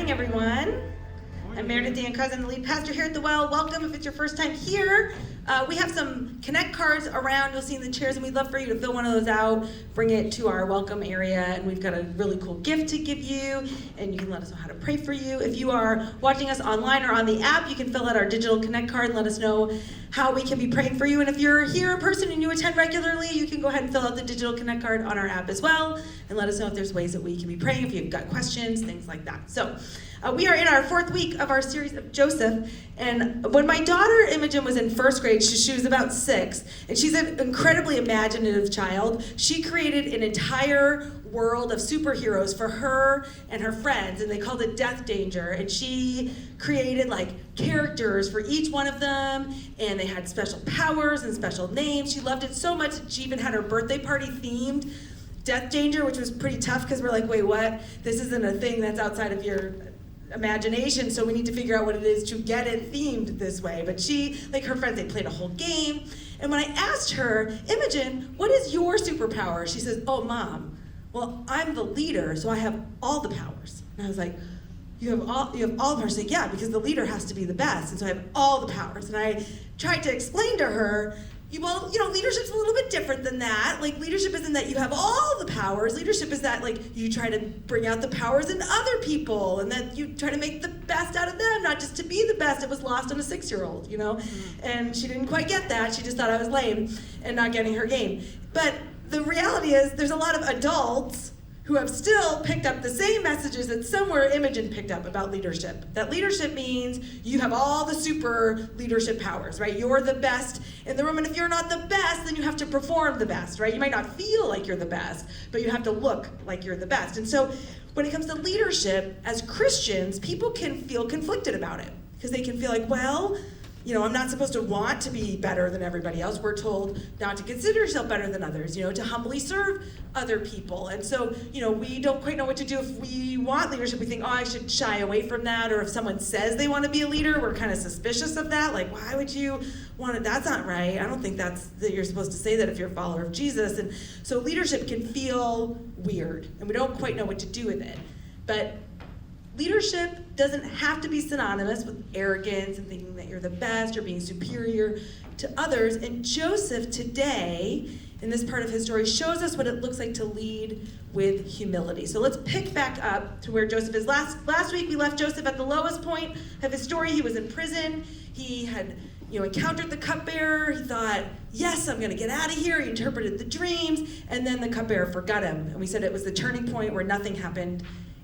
morning, everyone. I'm Meredith Dan Cousin, the lead pastor here at The Well. Welcome if it's your first time here. We have some Connect cards around, you'll see in the chairs, and we'd love for you to fill one of those out, bring it to our welcome area, and we've got a really cool gift to give you, and you can let us know how to pray for you. If you are watching us online or on the app, you can fill out our digital Connect card and let us know how we can be praying for you. And if you're here in person and you attend regularly, you can go ahead and fill out the digital Connect card on our app as well, and let us know if there's ways that we can be praying, if you've got questions, things like that. So, we are in our fourth week of our series of Joseph, and when my daughter Imogen was in first grade, she was about 6, and she's an incredibly imaginative child. She created an entire world of superheroes for her and her friends, and they called it Death Danger, and she created like characters for each one of them, and they had special powers and special names. She loved it so much that she even had her birthday party themed Death Danger, which was pretty tough because we're like, wait, what? This isn't a thing that's outside of your imagination, so we need to figure out what it is to get it themed this way. But she, like her friends, they played a whole game. And when I asked her, Imogen, what is your superpower? She says, oh, Mom, well, I'm the leader, so I have all the powers. And I was like, you have all the powers? She's like, yeah, because the leader has to be the best, and so I have all the powers. And I tried to explain to her, leadership's a little bit different than that. Like, leadership isn't that you have all the powers. Leadership is that, like, you try to bring out the powers in other people, and that you try to make the best out of them, not just to be the best. It was lost on a 6-year-old, And she didn't quite get that. She just thought I was lame and not getting her game. But the reality is, there's a lot of adults who have still picked up the same messages that somewhere Imogen picked up about leadership. That leadership means you have all the super leadership powers, right? You're the best in the room, and if you're not the best, then you have to perform the best, right? You might not feel like you're the best, but you have to look like you're the best. And so when it comes to leadership, as Christians, people can feel conflicted about it, because they can feel like, well, I'm not supposed to want to be better than everybody else. We're told not to consider yourself better than others, to humbly serve other people. And so, we don't quite know what to do if we want leadership. We think, I should shy away from that. Or if someone says they want to be a leader, we're kind of suspicious of that. Like, why would you want to? That's not right. I don't think that you're supposed to say that if you're a follower of Jesus. And so leadership can feel weird, and we don't quite know what to do with it. But leadership doesn't have to be synonymous with arrogance and thinking that you're the best or being superior to others. And Joseph today, in this part of his story, shows us what it looks like to lead with humility. So let's pick back up to where Joseph is. Last week we left Joseph at the lowest point of his story. He was in prison. He had encountered the cupbearer. He thought, yes, I'm going to get out of here. He interpreted the dreams, and then the cupbearer forgot him. And we said it was the turning point where nothing happened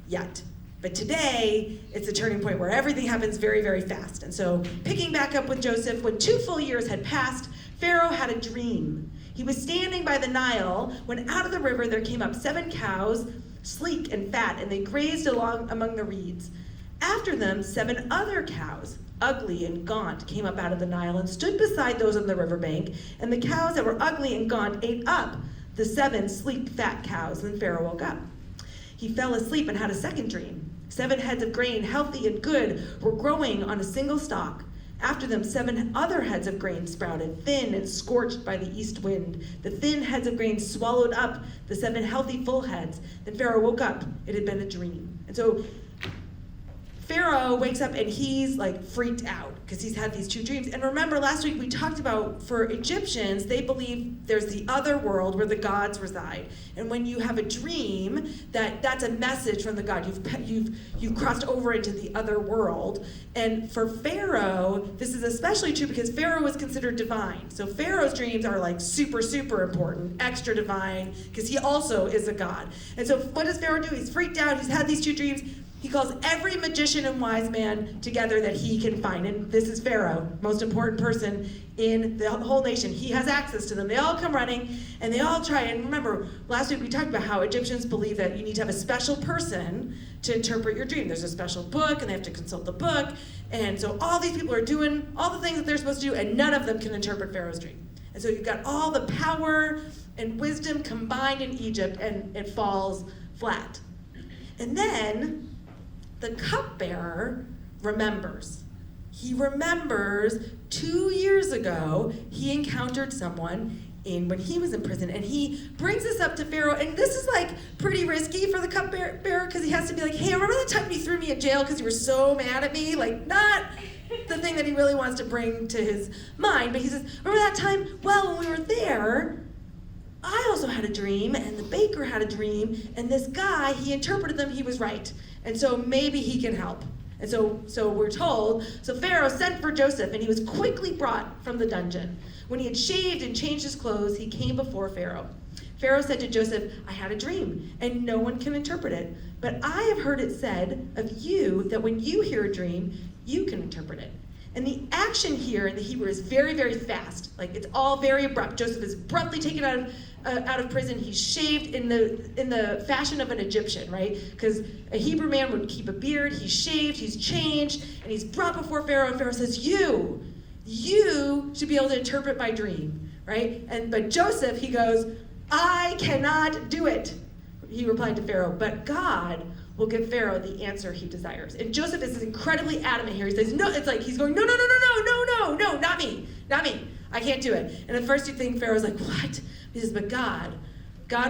yet. But today, it's a turning point where everything happens very, very fast. And so, picking back up with Joseph, when 2 full years had passed, Pharaoh had a dream. He was standing by the Nile when out of the river there came up 7 cows, sleek and fat, and they grazed along among the reeds. After them, 7 other cows, ugly and gaunt, came up out of the Nile and stood beside those on the riverbank. And the cows that were ugly and gaunt ate up the 7 sleek, fat cows. Then Pharaoh woke up. He fell asleep and had a second dream. 7 heads of grain, healthy and good, were growing on a single stalk. After them, 7 other heads of grain sprouted, thin and scorched by the east wind. The thin heads of grain swallowed up the 7 healthy, full heads. Then Pharaoh woke up. It had been a dream. And so Pharaoh wakes up and he's like freaked out because he's had these 2 dreams. And remember, last week we talked about, for Egyptians, they believe there's the other world where the gods reside. And when you have a dream, that's a message from the God. You've crossed over into the other world. And for Pharaoh, this is especially true because Pharaoh was considered divine. So Pharaoh's dreams are like super, super important, extra divine, because he also is a god. And so what does Pharaoh do? He's freaked out. He's had these 2 dreams. He calls every magician and wise man together that he can find. And this is Pharaoh, most important person in the whole nation. He has access to them. They all come running, and they all try. And remember, last week we talked about how Egyptians believe that you need to have a special person to interpret your dream. There's a special book, and they have to consult the book. And so all these people are doing all the things that they're supposed to do, and none of them can interpret Pharaoh's dream. And so you've got all the power and wisdom combined in Egypt, and it falls flat. And then the cupbearer remembers. He remembers 2 years ago he encountered someone when he was in prison. And he brings this up to Pharaoh, and this is like pretty risky for the cupbearer because he has to be like, hey, remember the time you threw me in jail because you were so mad at me? Like, not the thing that he really wants to bring to his mind, but he says, remember that time? Well, when we were there, I also had a dream, and the baker had a dream, and this guy, he interpreted them, he was right. And so maybe he can help. And so we're told, so Pharaoh sent for Joseph, and he was quickly brought from the dungeon. When he had shaved and changed his clothes, he came before Pharaoh. Pharaoh said to Joseph, I had a dream, and no one can interpret it. But I have heard it said of you that when you hear a dream, you can interpret it. And the action here in the Hebrew is very, very fast. Like, it's all very abrupt. Joseph is abruptly taken out of prison. He's shaved in the fashion of an Egyptian, right? Because a Hebrew man would keep a beard. He's shaved, he's changed, and he's brought before Pharaoh. And Pharaoh says, you should be able to interpret my dream, right? But Joseph, he goes, I cannot do it. He replied to Pharaoh, but God will give Pharaoh the answer he desires. And Joseph is incredibly adamant here. He says, no, it's like he's going, no, not me. I can't do it. And at first you think Pharaoh's like, what? He says, but God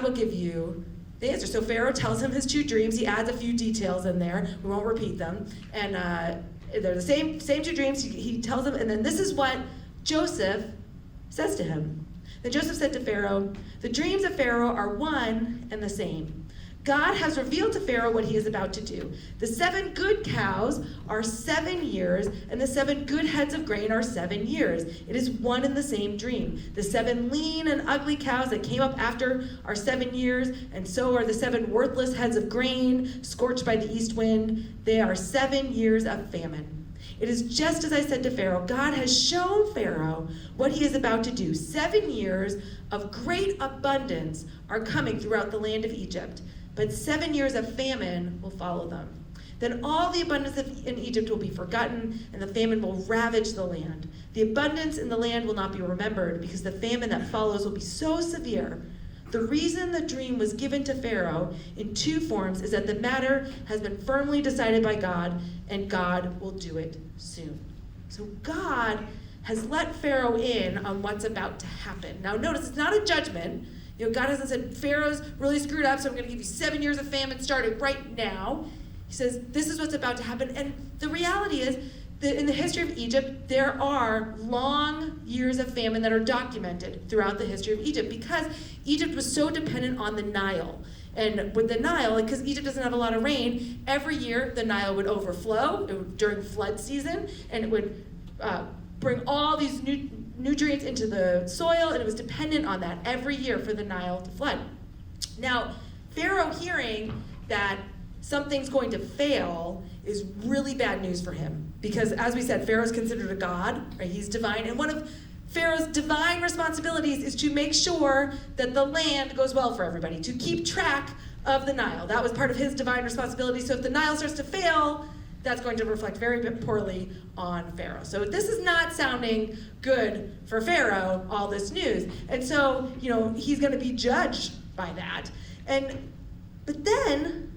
will give you the answer. So Pharaoh tells him his two dreams. He adds a few details in there. We won't repeat them. And they're the same two dreams. He tells them, and then this is what Joseph says to him. Then Joseph said to Pharaoh, the dreams of Pharaoh are one and the same. God has revealed to Pharaoh what he is about to do. The 7 good cows are 7 years, and the 7 good heads of grain are 7 years. It is one and the same dream. The 7 lean and ugly cows that came up after are 7 years, and so are the 7 worthless heads of grain scorched by the east wind. They are 7 years of famine. It is just as I said to Pharaoh. God has shown Pharaoh what he is about to do. 7 years of great abundance are coming throughout the land of Egypt, but 7 years of famine will follow them. Then all the abundance in Egypt will be forgotten, and the famine will ravage the land. The abundance in the land will not be remembered, because the famine that follows will be so severe. The reason the dream was given to Pharaoh in 2 forms is that the matter has been firmly decided by God, and God will do it soon. So God has let Pharaoh in on what's about to happen. Now notice, it's not a judgment. God hasn't said, Pharaoh's really screwed up, so I'm going to give you 7 years of famine starting right now. He says, this is what's about to happen. And the reality is that in the history of Egypt, there are long years of famine that are documented throughout the history of Egypt because Egypt was so dependent on the Nile. And with the Nile, because Egypt doesn't have a lot of rain, every year the Nile would overflow during flood season, and it would bring all these nutrients into the soil, and it was dependent on that every year for the Nile to flood. Now, Pharaoh hearing that something's going to fail is really bad news for him, because as we said, Pharaoh's considered a god, right? He's divine, and one of Pharaoh's divine responsibilities is to make sure that the land goes well for everybody, to keep track of the Nile. That was part of his divine responsibility. So if the Nile starts to fail, that's going to reflect very poorly on Pharaoh. So this is not sounding good for Pharaoh, all this news. And so, he's going to be judged by that. But then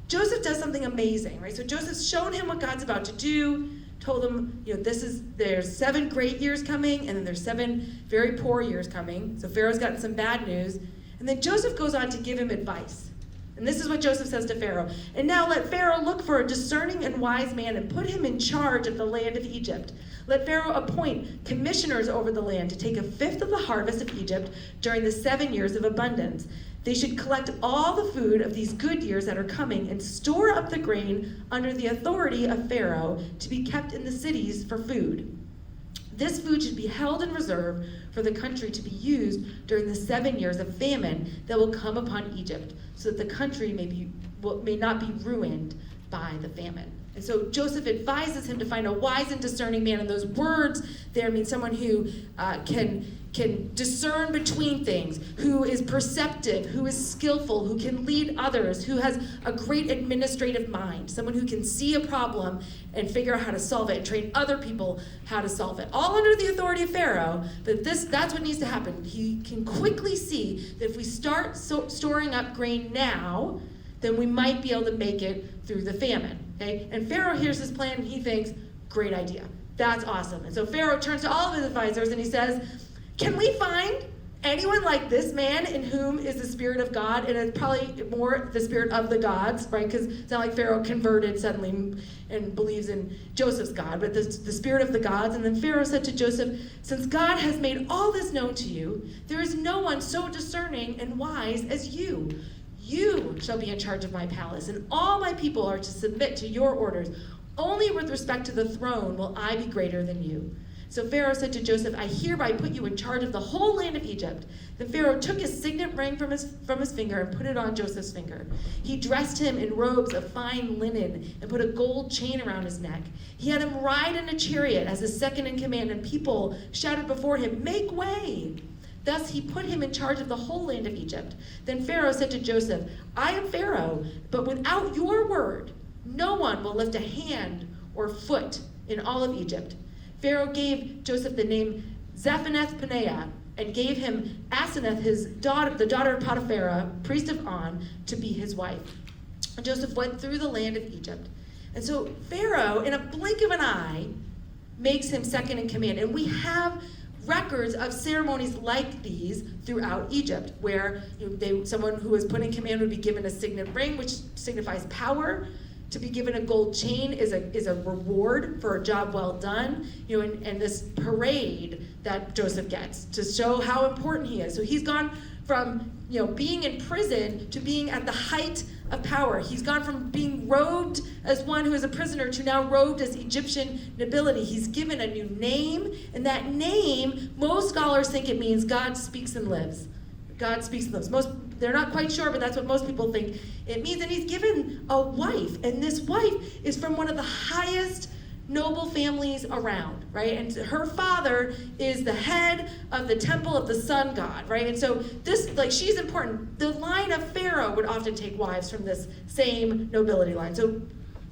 Joseph does something amazing, right? So Joseph's shown him what God's about to do, told him, there's 7 great years coming, and then there's 7 very poor years coming. So Pharaoh's gotten some bad news. And then Joseph goes on to give him advice. And this is what Joseph says to Pharaoh. And now let Pharaoh look for a discerning and wise man and put him in charge of the land of Egypt. Let Pharaoh appoint commissioners over the land to take 1/5 of the harvest of Egypt during the 7 years of abundance. They should collect all the food of these good years that are coming and store up the grain under the authority of Pharaoh to be kept in the cities for food. This food should be held in reserve for the country to be used during the 7 years of famine that will come upon Egypt, so that the country may not be ruined by the famine. And so Joseph advises him to find a wise and discerning man, and those words there mean someone who can discern between things, who is perceptive, who is skillful, who can lead others, who has a great administrative mind, someone who can see a problem and figure out how to solve it and train other people how to solve it. All under the authority of Pharaoh, but that's what needs to happen. He can quickly see that if we start storing up grain now, then we might be able to make it through the famine, okay? And Pharaoh hears this plan and he thinks, great idea. That's awesome. And so Pharaoh turns to all of his advisors and he says, can we find anyone like this man in whom is the Spirit of God? And it's probably more the spirit of the gods, right? Because it's not like Pharaoh converted suddenly and believes in Joseph's God, but the spirit of the gods. And then Pharaoh said to Joseph, since God has made all this known to you, there is no one so discerning and wise as you. You shall be in charge of my palace, and all my people are to submit to your orders. Only with respect to the throne will I be greater than you. So Pharaoh said to Joseph, I hereby put you in charge of the whole land of Egypt. Then Pharaoh took his signet ring from his finger and put it on Joseph's finger. He dressed him in robes of fine linen and put a gold chain around his neck. He had him ride in a chariot as his second in command, and people shouted before him, make way! Thus he put him in charge of the whole land of Egypt. Then Pharaoh said to Joseph, I am Pharaoh, but without your word, no one will lift a hand or foot in all of Egypt. Pharaoh gave Joseph the name Zaphenath-Paneah and gave him Asenath, the daughter of Potiphar, priest of On, to be his wife. And Joseph went through the land of Egypt. And so Pharaoh, in a blink of an eye, makes him second in command. And we have records of ceremonies like these throughout Egypt, where someone who was put in command would be given a signet ring, which signifies power. To be given a gold chain is a reward for a job well done, and this parade that Joseph gets to show how important he is. So he's gone from being in prison to being at the height of power. He's gone from being robed as one who is a prisoner to now robed as Egyptian nobility. He's given a new name, and that name, most scholars think it means God speaks and lives. God speaks and lives. They're not quite sure, but that's what most people think it means. And he's given a wife, and this wife is from one of the highest noble families around, right? And her father is the head of the temple of the sun god, right? And so she's important. The line of Pharaoh would often take wives from this same nobility line. So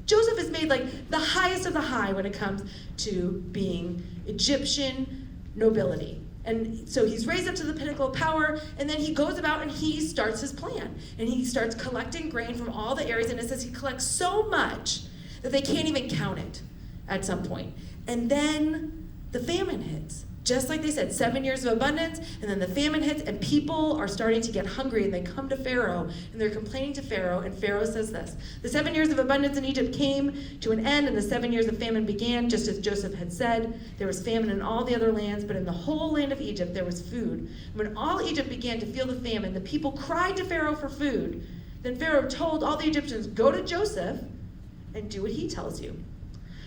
Joseph is made like the highest of the high when it comes to being Egyptian nobility. And so he's raised up to the pinnacle of power, and then he goes about and he starts his plan. And he starts collecting grain from all the areas, and it says he collects so much that they can't even count it at some point. And then the famine hits. Just like they said, 7 years of abundance, and then the famine hits, and people are starting to get hungry, and they come to Pharaoh, and they're complaining to Pharaoh, and Pharaoh says this, the 7 years of abundance in Egypt came to an end, and the 7 years of famine began, just as Joseph had said. There was famine in all the other lands, but in the whole land of Egypt there was food. When all Egypt began to feel the famine, the people cried to Pharaoh for food. Then Pharaoh told all the Egyptians, go to Joseph and do what he tells you.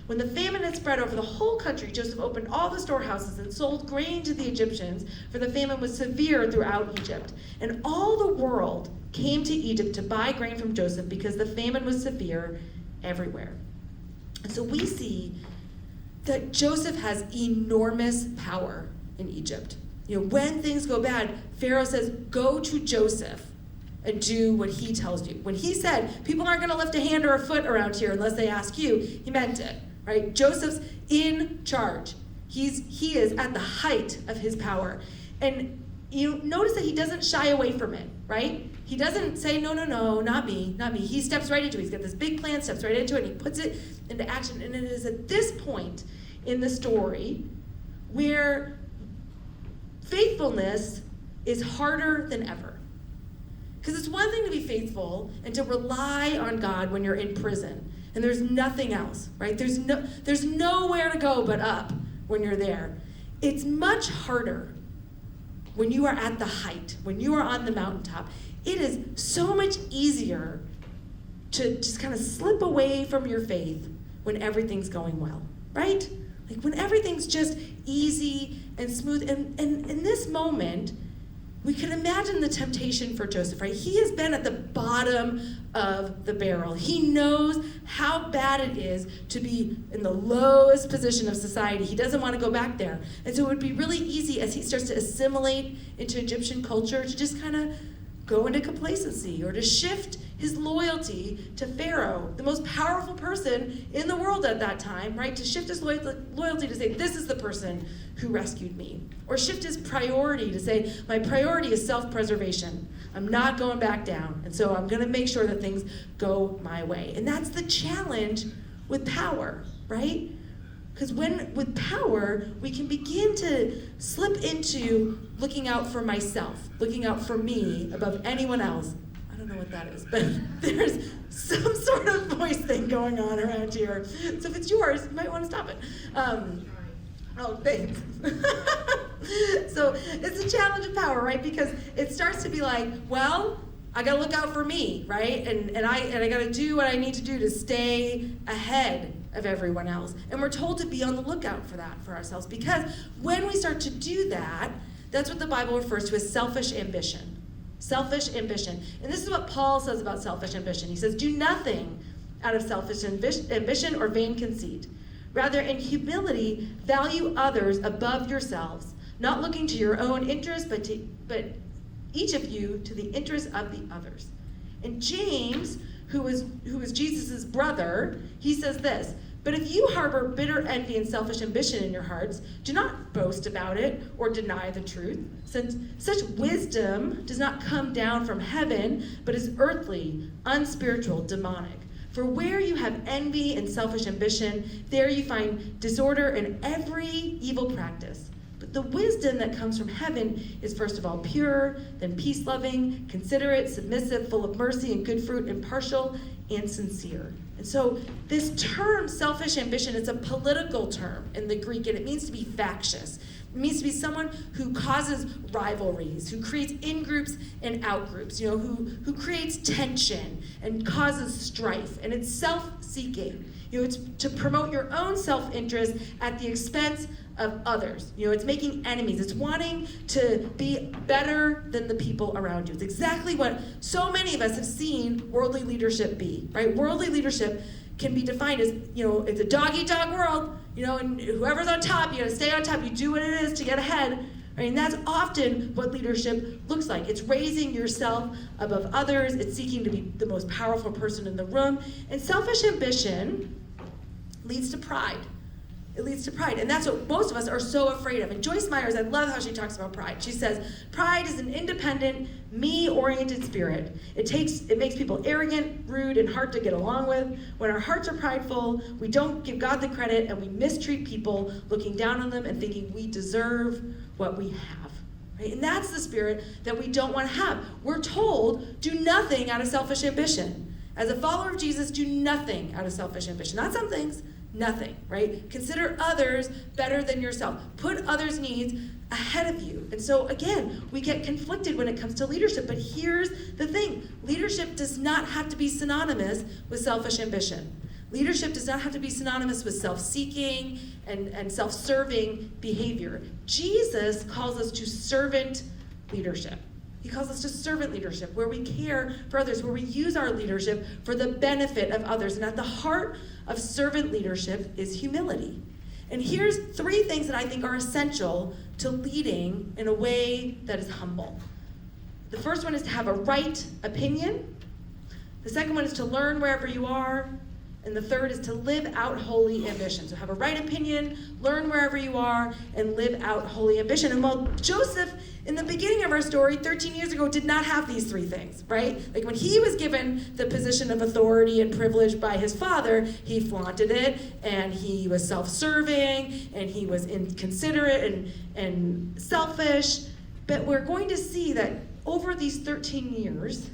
When the famine had spread over the whole country, Joseph opened all the storehouses and sold grain to the Egyptians, for the famine was severe throughout Egypt. And all the world came to Egypt to buy grain from Joseph because the famine was severe everywhere. And so we see that Joseph has enormous power in Egypt. When things go bad, Pharaoh says, go to Joseph and do what he tells you. When he said, people aren't going to lift a hand or a foot around here unless they ask you, he meant it. Right? Joseph's in charge. He is at the height of his power. And you notice that he doesn't shy away from it, right? He doesn't say, no, not me. He steps right into it. He's got this big plan, steps right into it, and he puts it into action. And it is at this point in the story where faithfulness is harder than ever. Because it's one thing to be faithful and to rely on God when you're in prison. And there's nothing else, right? There's nowhere to go but up when you're there. It's much harder when you are at the height, when you are on the mountaintop. It is so much easier to just kind of slip away from your faith when everything's going well, right? Like when everything's just easy and smooth. And in this moment, we can imagine the temptation for Joseph, right? He has been at the bottom of the barrel. He knows how bad it is to be in the lowest position of society. He doesn't want to go back there. And so it would be really easy as he starts to assimilate into Egyptian culture to just kind of go into complacency or to shift his loyalty to Pharaoh, the most powerful person in the world at that time, right? To shift his loyalty to say, this is the person who rescued me. Or shift his priority to say, my priority is self-preservation. I'm not going back down. And so I'm going to make sure that things go my way. And that's the challenge with power, right? Because with power, we can begin to slip into looking out for myself, looking out for me above anyone else. I don't know what that is, but there's some sort of voice thing going on around here. So if it's yours, you might want to stop it. Oh, thanks. So it's a challenge of power, right? Because it starts to be like, well, I gotta look out for me, right? And I gotta do what I need to do to stay ahead of everyone else. And we're told to be on the lookout for that for ourselves, because when we start to do that, that's what the Bible refers to as selfish ambition. Selfish ambition. And this is what Paul says about selfish ambition. He says, do nothing out of selfish ambition or vain conceit. Rather, in humility, value others above yourselves, not looking to your own interest, but each of you to the interest of the others. And James, who was Jesus' brother, he says this, but if you harbor bitter envy and selfish ambition in your hearts, do not boast about it or deny the truth, since such wisdom does not come down from heaven, but is earthly, unspiritual, demonic. For where you have envy and selfish ambition, there you find disorder and every evil practice. But the wisdom that comes from heaven is first of all pure, then peace-loving, considerate, submissive, full of mercy and good fruit, impartial and sincere. And so this term, selfish ambition, it's a political term in the Greek, and it means to be factious. It means to be someone who causes rivalries, who creates in-groups and out-groups, who creates tension and causes strife. And it's self-seeking. It's to promote your own self-interest at the expense of others. It's making enemies. It's wanting to be better than the people around you. It's exactly what so many of us have seen worldly leadership be, right? Worldly leadership can be defined as, it's a dog-eat-dog world, and whoever's on top, you gotta stay on top. You do what it is to get ahead, right? And that's often what leadership looks like. It's raising yourself above others. It's seeking to be the most powerful person in the room. And selfish ambition leads to pride. It leads to pride. And that's what most of us are so afraid of. And Joyce Myers, I love how she talks about pride. She says, pride is an independent, me-oriented spirit. It makes people arrogant, rude, and hard to get along with. When our hearts are prideful, we don't give God the credit, and we mistreat people, looking down on them and thinking we deserve what we have. Right? And that's the spirit that we don't want to have. We're told, do nothing out of selfish ambition. As a follower of Jesus, do nothing out of selfish ambition. Not some things. Nothing, right? Consider others better than yourself. Put others' needs ahead of you. And so again, we get conflicted when it comes to leadership. But here's the thing. Leadership does not have to be synonymous with selfish ambition. Leadership does not have to be synonymous with self-seeking and self-serving behavior. Jesus calls us to servant leadership. He calls us to servant leadership, where we care for others, where we use our leadership for the benefit of others. And at the heart of servant leadership is humility. And here's 3 things that I think are essential to leading in a way that is humble. The first one is to have a right opinion. The second one is to learn wherever you are. And the third is to live out holy ambition. So have a right opinion, learn wherever you are, and live out holy ambition. And while Joseph, in the beginning of our story, 13 years ago, did not have these 3 things, right? Like when he was given the position of authority and privilege by his father, he flaunted it, and he was self-serving, and he was inconsiderate and selfish. But we're going to see that over these 13 years,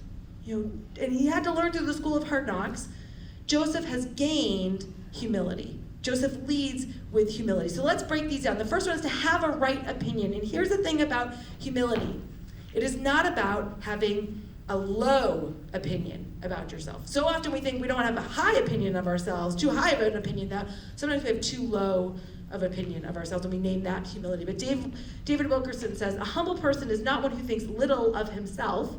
and he had to learn through the school of hard knocks, Joseph has gained humility. Joseph leads with humility. So let's break these down. The first one is to have a right opinion. And here's the thing about humility. It is not about having a low opinion about yourself. So often we think we don't have a high opinion of ourselves, too high of an opinion. That sometimes we have too low of opinion of ourselves, and we name that humility. But David Wilkerson says, a humble person is not one who thinks little of himself,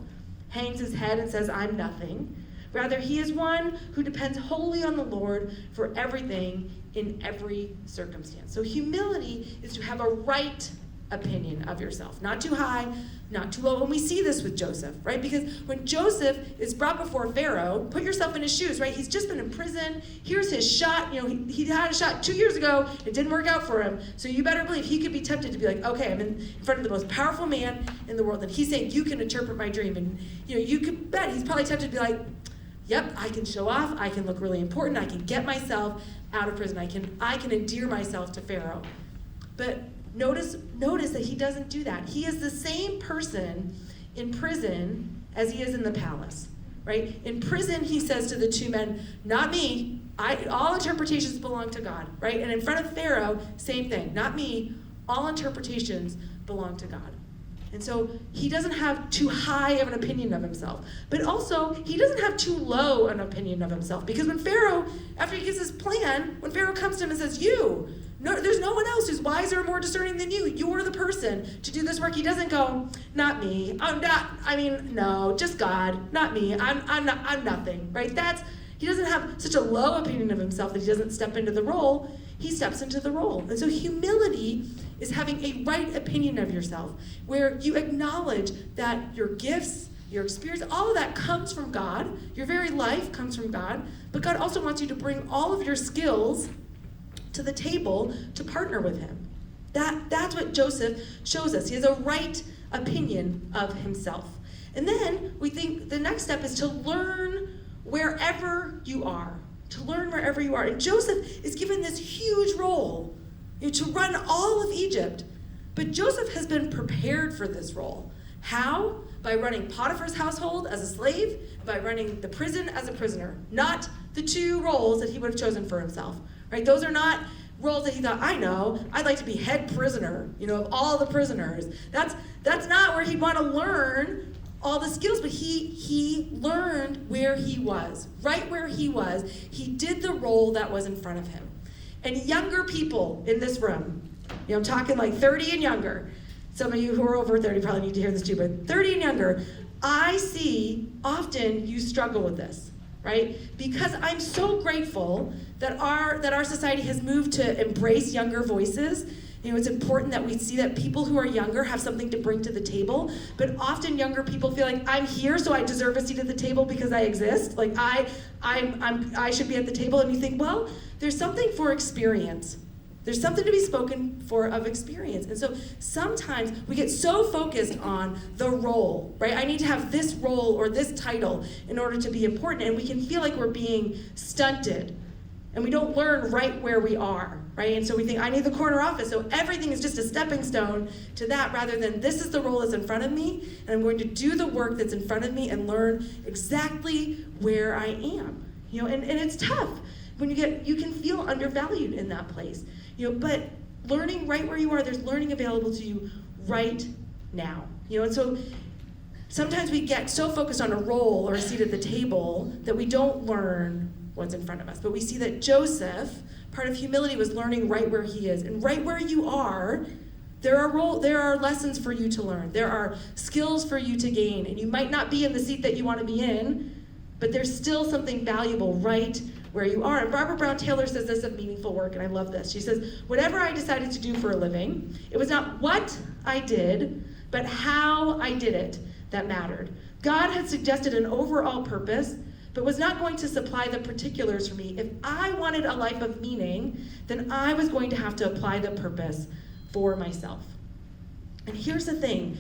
hangs his head and says, I'm nothing. Rather, he is one who depends wholly on the Lord for everything in every circumstance. So humility is to have a right opinion of yourself. Not too high, not too low. And we see this with Joseph, right? Because when Joseph is brought before Pharaoh, put yourself in his shoes, right? He's just been in prison. Here's his shot. He had a shot 2 years ago. It didn't work out for him. So you better believe he could be tempted to be like, okay, I'm in front of the most powerful man in the world. And he's saying, you can interpret my dream. And you could bet he's probably tempted to be like, yep, I can show off, I can look really important, I can get myself out of prison, I can endear myself to Pharaoh. But notice that he doesn't do that. He is the same person in prison as he is in the palace, right? In prison, he says to the two men, not me, all interpretations belong to God, right? And in front of Pharaoh, same thing, not me, all interpretations belong to God. And so he doesn't have too high of an opinion of himself. But also, he doesn't have too low an opinion of himself. Because when Pharaoh, after he gives his plan, when Pharaoh comes to him and says, there's no one else who's wiser or more discerning than you. You're the person to do this work. He doesn't go, not me. No, just God. Not me. I'm nothing, right? He doesn't have such a low opinion of himself that he doesn't step into the role. He steps into the role. And so humility is having a right opinion of yourself, where you acknowledge that your gifts, your experience, all of that comes from God. Your very life comes from God. But God also wants you to bring all of your skills to the table to partner with him. That's what Joseph shows us. He has a right opinion of himself. And then we think the next step is to learn wherever you are. To learn wherever you are. And Joseph is given this huge role, to run all of Egypt. But Joseph has been prepared for this role. How? By running Potiphar's household as a slave, by running the prison as a prisoner. Not the two roles that he would have chosen for himself. Right? Those are not roles that he thought, I'd like to be head prisoner, of all the prisoners. That's not where he'd want to learn all the skills, but he learned where he was. Right where he was, he did the role that was in front of him. And younger people in this room, I'm talking like 30 and younger. Some of you who are over 30 probably need to hear this too, but 30 and younger, I see often you struggle with this, right? Because I'm so grateful that our society has moved to embrace younger voices. It's important that we see that people who are younger have something to bring to the table, but often younger people feel like I'm here, so I deserve a seat at the table because I exist. Like I should be at the table, and you think, well, there's something for experience. There's something to be spoken for of experience. And so sometimes we get so focused on the role, right? I need to have this role or this title in order to be important, and we can feel like we're being stunted. And we don't learn right where we are, right? And so we think, I need the corner office, so everything is just a stepping stone to that, rather than this is the role that's in front of me, and I'm going to do the work that's in front of me and learn exactly where I am. And it's tough when you can feel undervalued in that place. But learning right where you are, there's learning available to you right now. And so sometimes we get so focused on a role or a seat at the table that we don't learn what's in front of us. But we see that Joseph, part of humility was learning right where he is. And right where you are, there are lessons for you to learn. There are skills for you to gain. And you might not be in the seat that you want to be in, but there's still something valuable right where you are. And Barbara Brown Taylor says this of meaningful work, and I love this. She says, whatever I decided to do for a living, it was not what I did, but how I did it that mattered. God had suggested an overall purpose, but was not going to supply the particulars for me. If I wanted a life of meaning, then I was going to have to apply the purpose for myself. And here's the thing.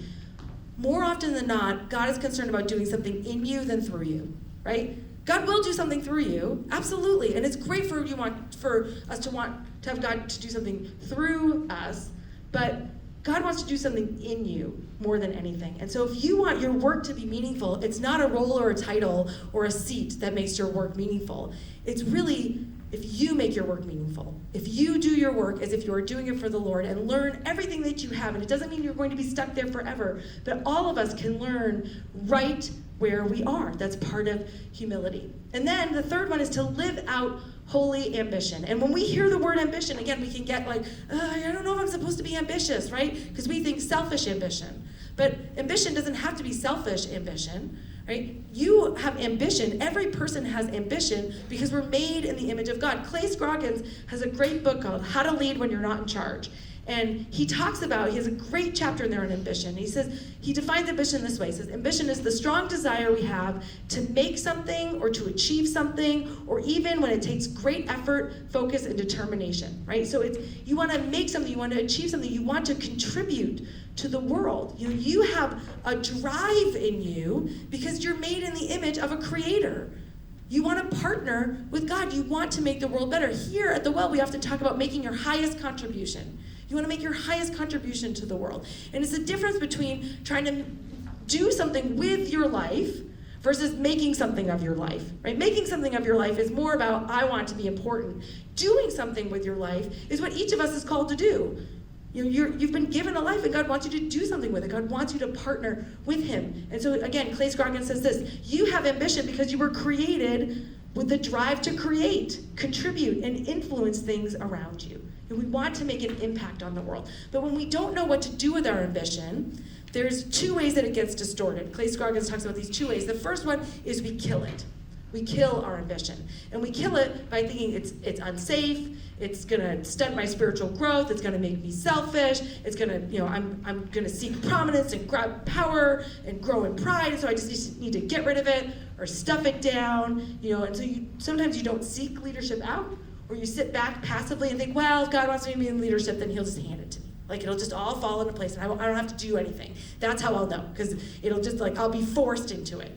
More often than not, God is concerned about doing something in you than through you, right? God will do something through you, absolutely. And it's great for us to want to have God to do something through us, but God wants to do something in you more than anything. And so if you want your work to be meaningful, it's not a role or a title or a seat that makes your work meaningful. It's really if you make your work meaningful. If you do your work as if you are doing it for the Lord and learn everything that you have. And it doesn't mean you're going to be stuck there forever, but all of us can learn right where we are. That's part of humility. And then the third one is to live out holy ambition. And when we hear the word ambition, again, we can get like, I don't know if I'm supposed to be ambitious, right? Because we think selfish ambition. But ambition doesn't have to be selfish ambition, right? You have ambition. Every person has ambition because we're made in the image of God. Clay Scroggins has a great book called How to Lead When You're Not in Charge. And he has a great chapter in there on ambition. He defines ambition this way. He says, ambition is the strong desire we have to make something or to achieve something, or even when it takes great effort, focus, and determination, right? So you want to make something, you want to achieve something, you want to contribute to the world. You have a drive in you because you're made in the image of a creator. You want to partner with God. You want to make the world better. Here at the Well, we often talk about making your highest contribution. You want to make your highest contribution to the world. And it's the difference between trying to do something with your life versus making something of your life, right? Making something of your life is more about, I want to be important. Doing something with your life is what each of us is called to do. You've been given a life, and God wants you to do something with it. God wants you to partner with him. And so again, Clay Scroggins says this: you have ambition because you were created with the drive to create, contribute, and influence things around you. And we want to make an impact on the world. But when we don't know what to do with our ambition, there's two ways that it gets distorted. Clay Scroggins talks about these two ways. The first one is we kill it. We kill our ambition. And we kill it by thinking it's unsafe, it's gonna stunt my spiritual growth, it's gonna make me selfish, it's gonna, I'm gonna seek prominence and grab power and grow in pride, so I just need to get rid of it or stuff it down, and so sometimes you don't seek leadership out, or you sit back passively and think, well, if God wants me to be in leadership, then he'll just hand it to me. Like, it'll just all fall into place, and I don't have to do anything. That's how I'll know, because it'll just, I'll be forced into it.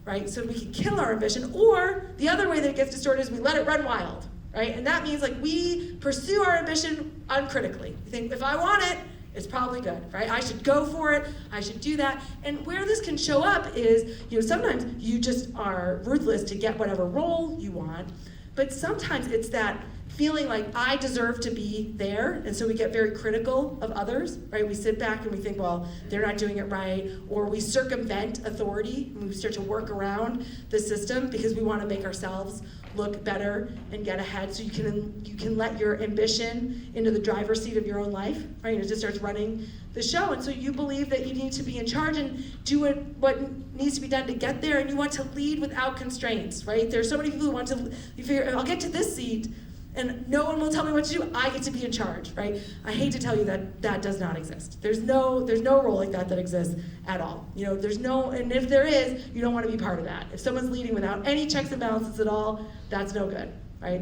Right? So we can kill our ambition, or the other way that it gets distorted is we let it run wild, right? And that means we pursue our ambition uncritically. We think, if I want it, it's probably good, right? I should go for it, I should do that. And where this can show up is, sometimes you just are ruthless to get whatever role you want, but sometimes it's that feeling like I deserve to be there, and so we get very critical of others, right? We sit back and we think, well, they're not doing it right, or we circumvent authority, and we start to work around the system because we want to make ourselves look better and get ahead, so you can let your ambition into the driver's seat of your own life, right? And it just starts running the show, and so you believe that you need to be in charge and do what needs to be done to get there, and you want to lead without constraints, right? There's so many people who want to, you figure, I'll get to this seat, and no one will tell me what to do. I get to be in charge, right? I hate to tell you that does not exist. There's no role like that exists at all. And if there is, you don't want to be part of that. If someone's leading without any checks and balances at all, that's no good, right?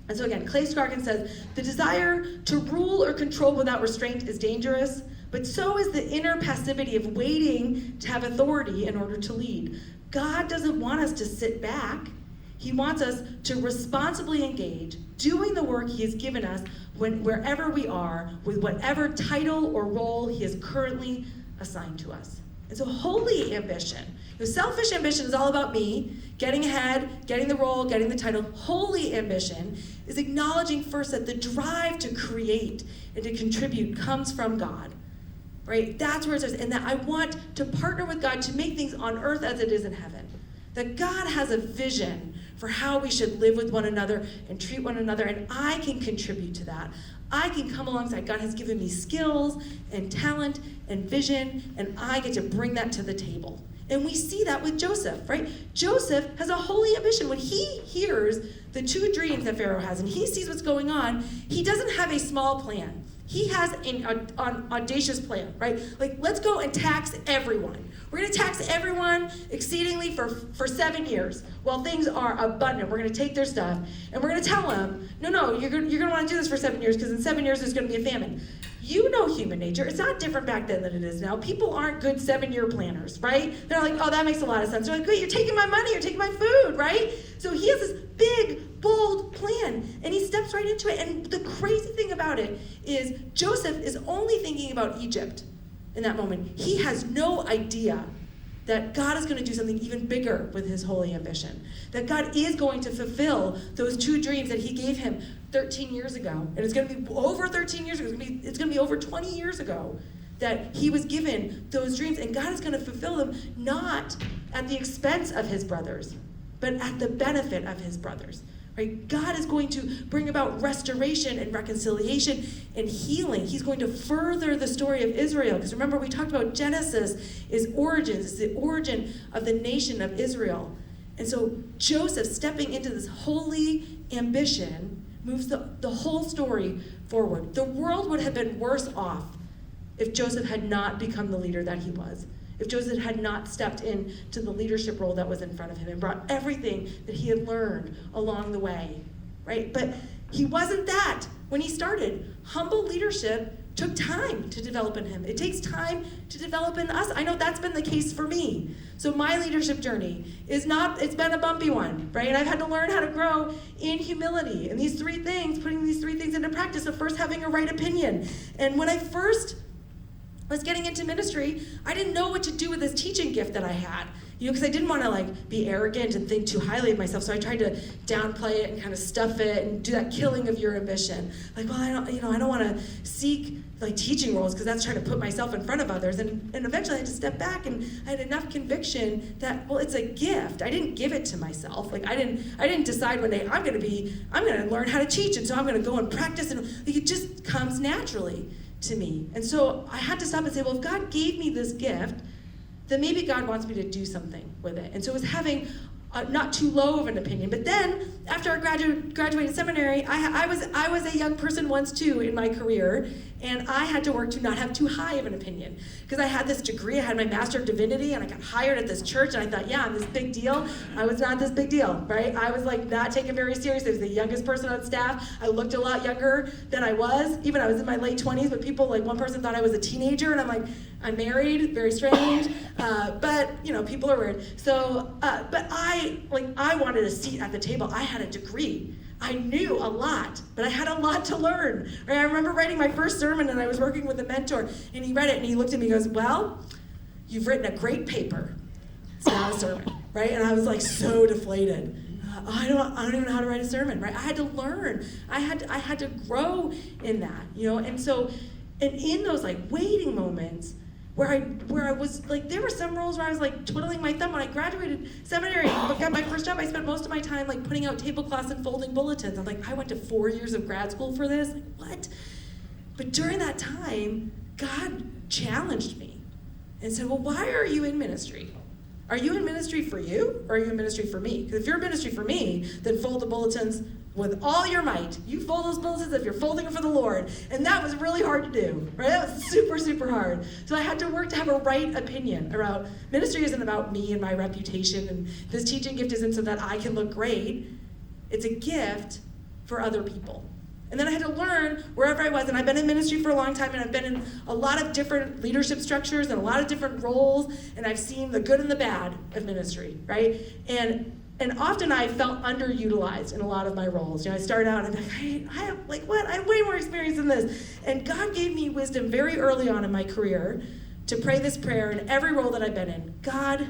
And so again, Clay Scroggins says, the desire to rule or control without restraint is dangerous, but so is the inner passivity of waiting to have authority in order to lead. God doesn't want us to sit back. He wants us to responsibly engage, doing the work he has given us wherever we are, with whatever title or role he has currently assigned to us. And so holy ambition, selfish ambition is all about me, getting ahead, getting the role, getting the title. Holy ambition is acknowledging first that the drive to create and to contribute comes from God. Right? That's where it starts. And that I want to partner with God to make things on earth as it is in heaven. That God has a vision for how we should live with one another and treat one another, and I can contribute to that. I can come alongside. God has given me skills and talent and vision, and I get to bring that to the table. And we see that with Joseph, right? Joseph has a holy ambition. When he hears the two dreams that Pharaoh has, and he sees what's going on, he doesn't have a small plan. He has an audacious plan, right? Let's go and tax everyone. We're going to tax everyone exceedingly for 7 years while things are abundant. We're going to take their stuff, and we're going to tell them, no, you're going to want to do this for 7 years, because in 7 years there's going to be a famine. You know human nature. It's not different back then than it is now. People aren't good 7-year planners, right? They're like, oh, that makes a lot of sense. They're like, great, you're taking my money, you're taking my food, right? So he has this big, bold plan, and he steps right into it. And the crazy thing about it is Joseph is only thinking about Egypt in that moment. He has no idea that God is going to do something even bigger with his holy ambition. That God is going to fulfill those two dreams that he gave him 13 years ago. And it's going to be over 13 years ago. It's going to be over 20 years ago that he was given those dreams. And God is going to fulfill them not at the expense of his brothers, but at the benefit of his brothers. Right? God is going to bring about restoration and reconciliation and healing. He's going to further the story of Israel. Because remember, we talked about Genesis is origins. It's the origin of the nation of Israel. And so Joseph stepping into this holy ambition moves the whole story forward. The world would have been worse off if Joseph had not become the leader that he was. If Joseph had not stepped into the leadership role that was in front of him and brought everything that he had learned along the way, right? But he wasn't that when he started. Humble leadership took time to develop in him. It takes time to develop in us. I know that's been the case for me. So my leadership journey it's been a bumpy one, right? And I've had to learn how to grow in humility. And these three things, putting these three things into practice. So first, having a right opinion. And when I first was getting into ministry, I didn't know what to do with this teaching gift that I had. Because I didn't want to be arrogant and think too highly of myself, so I tried to downplay it and kind of stuff it and do that killing of your ambition. I don't want to seek teaching roles because that's trying to put myself in front of others. And eventually I had to step back, and I had enough conviction that it's a gift. I didn't give it to myself. I didn't decide one day I'm going to learn how to teach, and so I'm going to go and practice, and it just comes naturally to me. And so I had to stop and say, well, if God gave me this gift, then maybe God wants me to do something with it. And so it was having not too low of an opinion. But then, after I graduated seminary, I was a young person once too in my career, and I had to work to not have too high of an opinion. Because I had this degree, I had my Master of Divinity, and I got hired at this church, and I thought, yeah, I'm this big deal. I was not this big deal, right? I was not taken very seriously. I was the youngest person on staff. I looked a lot younger than I was. Even I was in my late 20s, but people, one person thought I was a teenager, and I'm married, very strange, but people are weird. So, but I wanted a seat at the table. I had a degree. I knew a lot, but I had a lot to learn. Right? I remember writing my first sermon, and I was working with a mentor, and he read it, and he looked at me and goes, well, you've written a great paper. It's not a sermon, right? And I was so deflated. I don't even know how to write a sermon, right? I had to learn. I had to grow in that, And so, and in those waiting moments, where I was there were some roles where I was twiddling my thumb. When I graduated seminary and got my first job, I spent most of my time putting out tablecloths and folding bulletins. I'm I went to 4 years of grad school for this. What? But during that time, God challenged me and said, well, why are you in ministry? Are you in ministry for you, or are you in ministry for me? Because if you're in ministry for me, then fold the bulletins with all your might. You fold those bulletins if you're folding them for the Lord. And that was really hard to do, right? That was super, super hard. So I had to work to have a right opinion around ministry isn't about me and my reputation, and this teaching gift isn't so that I can look great. It's a gift for other people. And then I had to learn wherever I was, and I've been in ministry for a long time, and I've been in a lot of different leadership structures and a lot of different roles, and I've seen the good and the bad of ministry, right? And often I felt underutilized in a lot of my roles. I started out and I have way more experience than this. And God gave me wisdom very early on in my career to pray this prayer in every role that I've been in. God,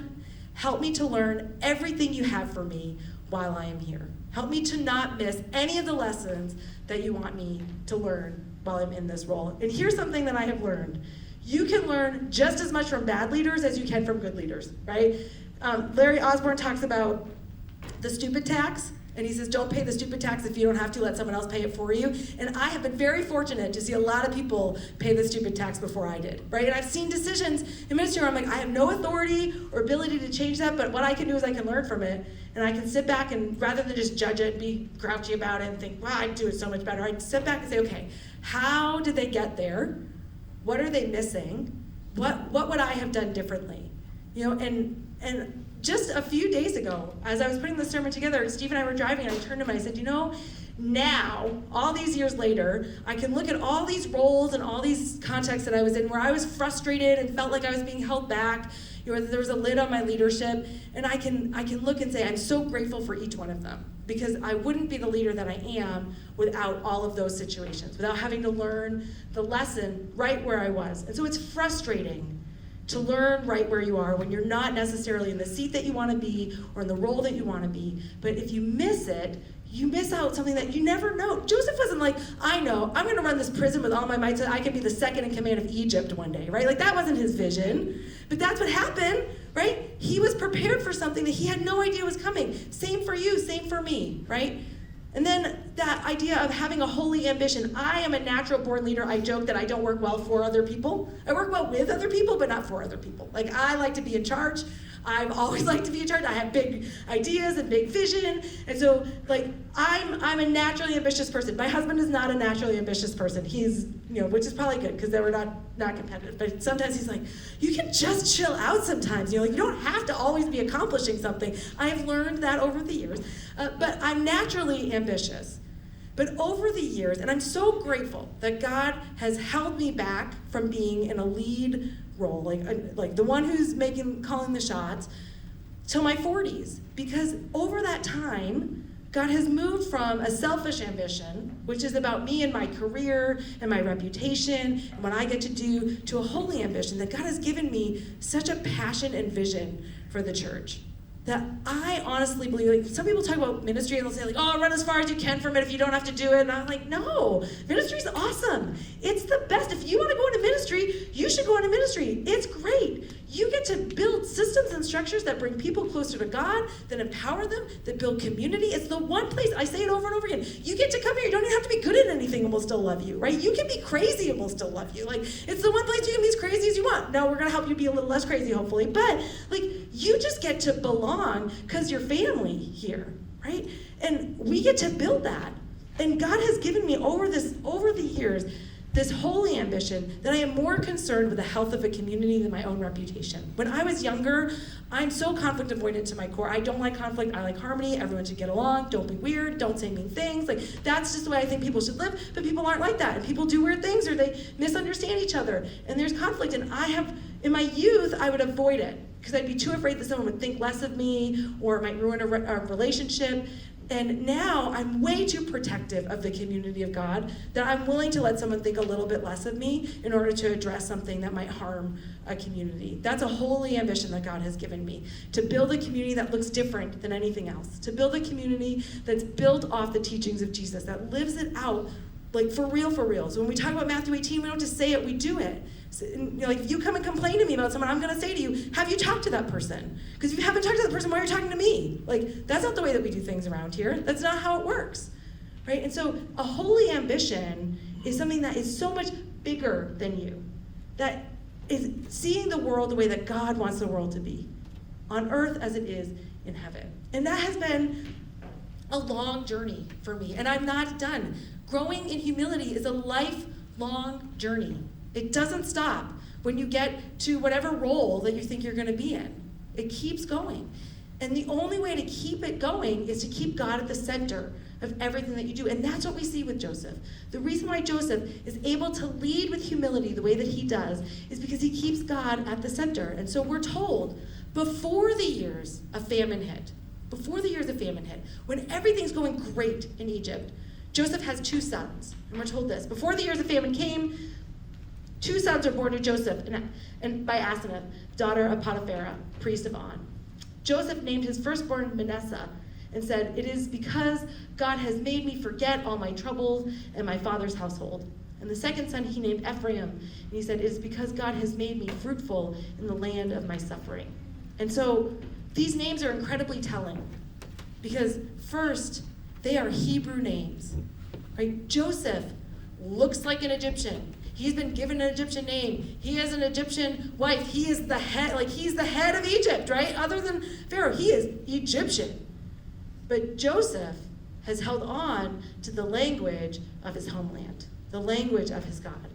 help me to learn everything you have for me while I am here. Help me to not miss any of the lessons that you want me to learn while I'm in this role. And here's something that I have learned. You can learn just as much from bad leaders as you can from good leaders, right? Larry Osborne talks about the stupid tax, and he says, don't pay the stupid tax if you don't have to, let someone else pay it for you. And I have been very fortunate to see a lot of people pay the stupid tax before I did, right? And I've seen decisions in ministry where I'm I have no authority or ability to change that, but what I can do is I can learn from it, and I can sit back and rather than just judge it and be grouchy about it and think, well, I'd do it so much better, I'd sit back and say, okay, how did they get there? What are they missing? What would I have done differently? And just a few days ago, as I was putting the sermon together, Steve and I were driving, and I turned to him and I said, now, all these years later, I can look at all these roles and all these contexts that I was in where I was frustrated and felt like I was being held back, there was a lid on my leadership, and I can look and say, I'm so grateful for each one of them, because I wouldn't be the leader that I am without all of those situations, without having to learn the lesson right where I was. And so it's frustrating to learn right where you are when you're not necessarily in the seat that you want to be or in the role that you want to be. But if you miss it, you miss out something that you never know. Joseph wasn't I know, I'm going to run this prison with all my might so I can be the second in command of Egypt one day, right? That wasn't his vision. But that's what happened, right? He was prepared for something that he had no idea was coming. Same for you, same for me, right? And then that idea of having a holy ambition. I am a natural born leader. I joke that I don't work well for other people. I work well with other people, but not for other people. I like to be in charge. I've always liked to be in charge. I have big ideas and big vision. And so, I'm a naturally ambitious person. My husband is not a naturally ambitious person. He's, which is probably good because they were not competitive. But sometimes he's you can just chill out sometimes. You don't have to always be accomplishing something. I've learned that over the years. But I'm naturally ambitious. But over the years, and I'm so grateful that God has held me back from being in a lead role, like the one who's calling the shots, till my 40s. Because over that time, God has moved from a selfish ambition, which is about me and my career and my reputation and what I get to do, to a holy ambition that God has given me such a passion and vision for the church. That I honestly believe, like some people talk about ministry and they'll say like, oh, run as far as you can from it if you don't have to do it. And I'm like, no, ministry's awesome. It's the best. If you want to go into ministry, you should go into ministry. It's great. You get to build systems and structures that bring people closer to God, that empower them, that build community. It's the one place, I say it over and over again, you get to come here, you don't even have to be good at anything and we'll still love you, right? You can be crazy and we'll still love you. Like, it's the one place you can be as crazy as you want. No, we're gonna help you be a little less crazy, hopefully, but like, you just get to belong because you're family here, right? And we get to build that. And God has given me over the years, this holy ambition that I am more concerned with the health of a community than my own reputation. When I was younger, I'm so conflict avoidant to my core. I don't like conflict, I like harmony. Everyone should get along, don't be weird, don't say mean things. Like, that's just the way I think people should live, but people aren't like that. And people do weird things or they misunderstand each other. And there's conflict, and in my youth, I would avoid it because I'd be too afraid that someone would think less of me or it might ruin a relationship. And now I'm way too protective of the community of God that I'm willing to let someone think a little bit less of me in order to address something that might harm a community. That's a holy ambition that God has given me, to build a community that looks different than anything else, to build a community that's built off the teachings of Jesus, that lives it out, like for real. So when we talk about Matthew 18, we don't just say it, we do it. So, like, if you come and complain to me about someone, I'm going to say to you, have you talked to that person? Because if you haven't talked to that person, why are you talking to me? Like, that's not the way that we do things around here. That's not how it works, right? And so a holy ambition is something that is so much bigger than you, that is seeing the world the way that God wants the world to be, on earth as it is in heaven. And that has been a long journey for me, and I'm not done. Growing in humility is a lifelong journey. It doesn't stop when you get to whatever role that you think you're going to be in. It keeps going. And the only way to keep it going is to keep God at the center of everything that you do. And that's what we see with Joseph. The reason why Joseph is able to lead with humility the way that he does is because he keeps God at the center. And so we're told, before the years of famine hit, when everything's going great in Egypt, Joseph has 2 sons. And we're told this, before the years of famine came, 2 sons are born to Joseph and by Asenath, daughter of Potiphar, priest of On. Joseph named his firstborn Manasseh and said, "It is because God has made me forget all my troubles and my father's household." And the second son he named Ephraim, and he said, "It is because God has made me fruitful in the land of my suffering." And so these names are incredibly telling because first, they are Hebrew names, right? Joseph looks like an Egyptian. He's been given an Egyptian name. He has an Egyptian wife. He is the head, he's the head of Egypt, right? Other than Pharaoh, he is Egyptian. But Joseph has held on to the language of his homeland, the language of his God.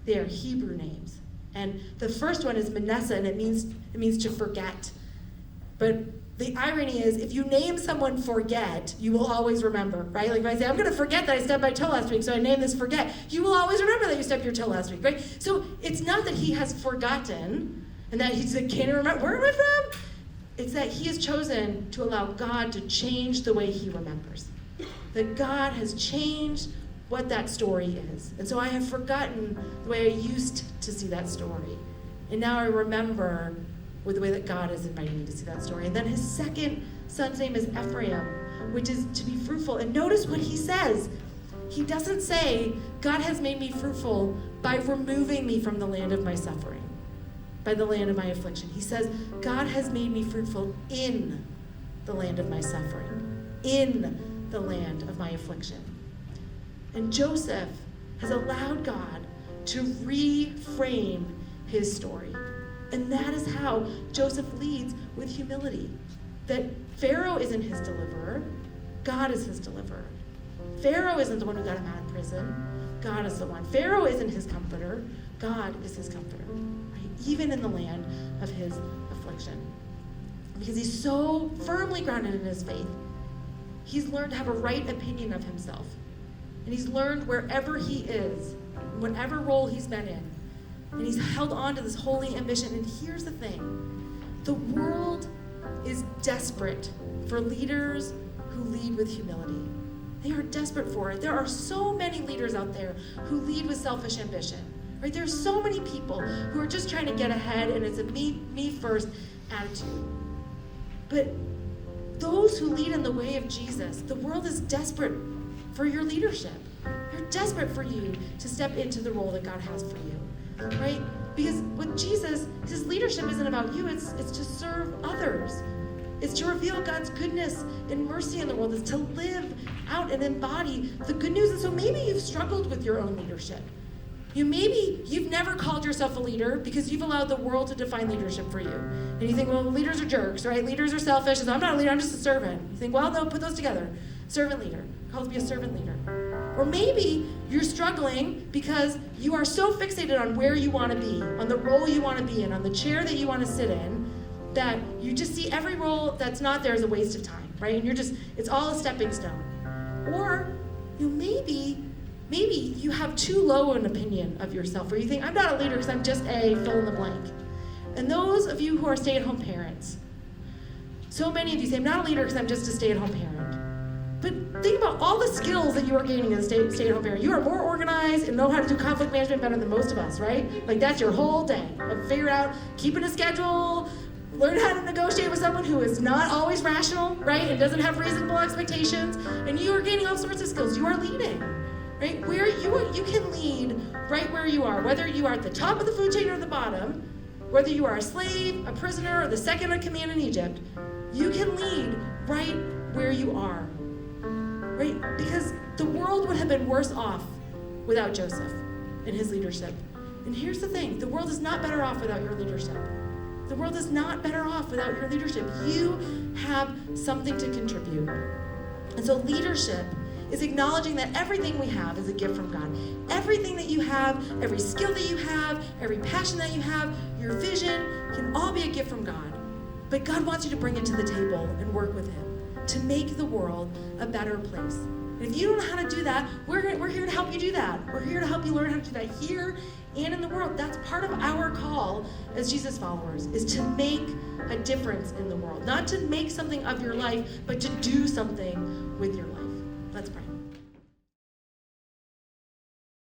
They are Hebrew names. And the first one is Manasseh, and it means to forget. But the irony is, if you name someone Forget, you will always remember, right? Like if I say, I'm going to forget that I stubbed my toe last week, so I name this Forget, you will always remember that you stubbed your toe last week, right? So it's not that he has forgotten and that he's like, can't remember, where am I from? It's that he has chosen to allow God to change the way he remembers. That God has changed what that story is. And so I have forgotten the way I used to see that story. And now I remember with the way that God is inviting me to see that story. And then his second son's name is Ephraim, which is to be fruitful. And notice what he says. He doesn't say, God has made me fruitful by removing me from the land of my suffering, by the land of my affliction. He says, God has made me fruitful in the land of my suffering, in the land of my affliction. And Joseph has allowed God to reframe his story. And that is how Joseph leads with humility. That Pharaoh isn't his deliverer, God is his deliverer. Pharaoh isn't the one who got him out of prison, God is the one. Pharaoh isn't his comforter, God is his comforter. Right? Even in the land of his affliction. Because he's so firmly grounded in his faith, he's learned to have a right opinion of himself. and he's learned wherever he is, whatever role he's been in, and he's held on to this holy ambition. And here's the thing. The world is desperate for leaders who lead with humility. They are desperate for it. There are so many leaders out there who lead with selfish ambition. Right? There's so many people who are just trying to get ahead, and it's a me first attitude. But those who lead in the way of Jesus, the world is desperate for your leadership. They're desperate for you to step into the role that God has for you, right? Because with Jesus, his leadership isn't about you, it's to serve others. It's to reveal God's goodness and mercy in the world. It's to live out and embody the good news. And so maybe you've struggled with your own leadership. Maybe you've never called yourself a leader because you've allowed the world to define leadership for you. And you think, well, leaders are jerks, right? Leaders are selfish. So I'm not a leader, I'm just a servant. You think, well, no, put those together. Servant leader. Called to be a servant leader. Or maybe you're struggling because you are so fixated on where you want to be, on the role you want to be in, on the chair that you want to sit in, that you just see every role that's not there as a waste of time, right? And it's all a stepping stone. Or maybe you have too low an opinion of yourself, where you think, I'm not a leader because I'm just a fill in the blank. And those of you who are stay-at-home parents, so many of you say, I'm not a leader because I'm just a stay-at-home parent. But think about all the skills that you are gaining as a stay-at-home parent. You are more organized and know how to do conflict management better than most of us, right? Like that's your whole day. Figure out keeping a schedule, learn how to negotiate with someone who is not always rational, right? And doesn't have reasonable expectations. And you are gaining all sorts of skills. You are leading. Right? Where you can lead right where you are, whether you are at the top of the food chain or the bottom, whether you are a slave, a prisoner, or the second in command in Egypt, you can lead right where you are. Right? Because the world would have been worse off without Joseph and his leadership. And here's the thing, the world is not better off without your leadership. The world is not better off without your leadership. You have something to contribute. And so leadership is acknowledging that everything we have is a gift from God. Everything that you have, every skill that you have, every passion that you have, your vision can all be a gift from God. But God wants you to bring it to the table and work with him to make the world a better place. And if you don't know how to do that, we're here to help you do that. We're here to help you learn how to do that here and in the world. That's part of our call as Jesus followers, is to make a difference in the world. Not to make something of your life, but to do something with your life. Let's pray.